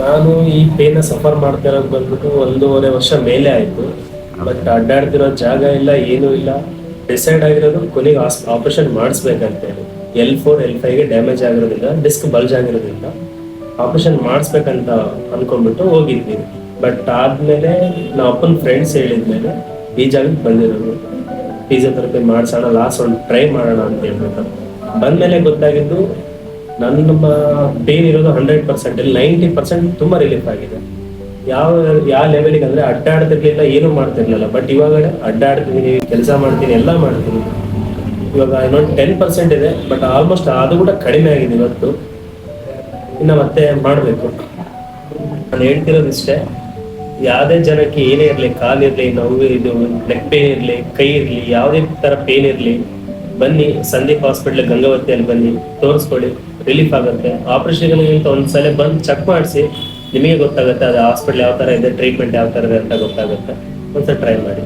ನಾನು ಈ ಪೇನ ಸಫರ್ ಮಾಡ್ತಾ ಇರೋದು ಬಂದ್ಬಿಟ್ಟು 1.5 ವರ್ಷ ಮೇಲೆ ಆಯ್ತು. ಬಟ್ ಅಡ್ಡಾಡ್ತಿರೋ ಜಾಗ ಇಲ್ಲ, ಏನೂ ಇಲ್ಲ. ಡಿಸೈಡ್ ಆಗಿರೋದು ಕೊನೆಗೆ ಆಪರೇಷನ್ ಮಾಡಿಸ್ಬೇಕಂತೇಳಿ. L4 L5 ಡ್ಯಾಮೇಜ್ ಆಗಿರೋದ್ರಿಂದ, ಡಿಸ್ಕ್ ಬಲ್ಜ್ ಆಗಿರೋದ್ರಿಂದ ಆಪರೇಷನ್ ಮಾಡಿಸ್ಬೇಕಂತ ಅನ್ಕೊಂಡ್ಬಿಟ್ಟು ಹೋಗಿದ್ವಿ. ಬಟ್ ಆದ್ಮೇಲೆ ನಮ್ಮ ಅಪ್ಪನ ಫ್ರೆಂಡ್ಸ್ ಹೇಳಿದ್ಮೇಲೆ ಈ ಜಾಗಕ್ಕೆ ಬಂದಿರೋದು. ಫಿಸಿಯೋಥೆರಪಿ ಮಾಡ್ಸೋಣ, ಲಾಸ್ಟ್ ಒಂದು ಟ್ರೈ ಮಾಡೋಣ ಅಂತ ಹೇಳ್ಬಿಟ್ಟು ಬಂದ್ಮೇಲೆ ಗೊತ್ತಾಗಿದ್ದು ನಮ್ಮ ಪೇನ್ ಇರೋದು 100%, 90% ತುಂಬಾ ರಿಲೀಫ್ ಆಗಿದೆ. ಯಾವ ಯಾವ ಲೆವೆಲಿಗೆ ಅಂದ್ರೆ ಅಡ್ಡಾಡ್ತಿರ್ಲಿಲ್ಲ, ಏನು ಮಾಡ್ತಿರ್ಲಿಲ್ಲ. ಬಟ್ ಇವಾಗ ಅಡ್ಡಾಡ್ತೀನಿ, ಕೆಲಸ ಮಾಡ್ತೀನಿ, ಎಲ್ಲ ಮಾಡ್ತೀನಿ. ಇವಾಗ ಇನ್ನೊಂದು 10% ಇದೆ, ಬಟ್ ಆಲ್ಮೋಸ್ಟ್ ಅದು ಕೂಡ ಕಡಿಮೆ ಆಗಿದೆ ಇವತ್ತು. ಇನ್ನು ಮತ್ತೆ ಮಾಡಬೇಕು. ನಾನು ಹೇಳ್ತಿರೋದು ಇಷ್ಟೇ, ಯಾವುದೇ ಜನಕ್ಕೆ ಏನೇ ಇರಲಿ, ಕಾಲಿರಲಿ, ನೋವು, ಇದು ನೆಕ್ ಪೇನ್ ಇರಲಿ, ಕೈ ಇರಲಿ, ಯಾವುದೇ ತರ ಪೇನ್ ಇರಲಿ, ಬನ್ನಿ ಸಂದೀಪ್ ಹಾಸ್ಪಿಟ್ಲ್ ಗಂಗಾವತಿಯಲ್ಲಿ ಬನ್ನಿ, ತೋರಿಸ್ಕೊಳ್ಳಿ, ರಿಲೀಫ್ ಆಗುತ್ತೆ. ಆಪರೇಷನ್ಗಿಂತ ಒಂದ್ಸಲ ಬಂದು ಚೆಕ್ ಮಾಡಿಸಿ, ನಿಮಗೆ ಗೊತ್ತಾಗುತ್ತೆ ಅದು ಹಾಸ್ಪಿಟ್ಲ್ ಯಾವ ತರ ಇದೆ, ಟ್ರೀಟ್ಮೆಂಟ್ ಯಾವ ತರ ಇದೆ ಅಂತ ಗೊತ್ತಾಗುತ್ತೆ. ಒಂದ್ಸಲ ಟ್ರೈ ಮಾಡಿ.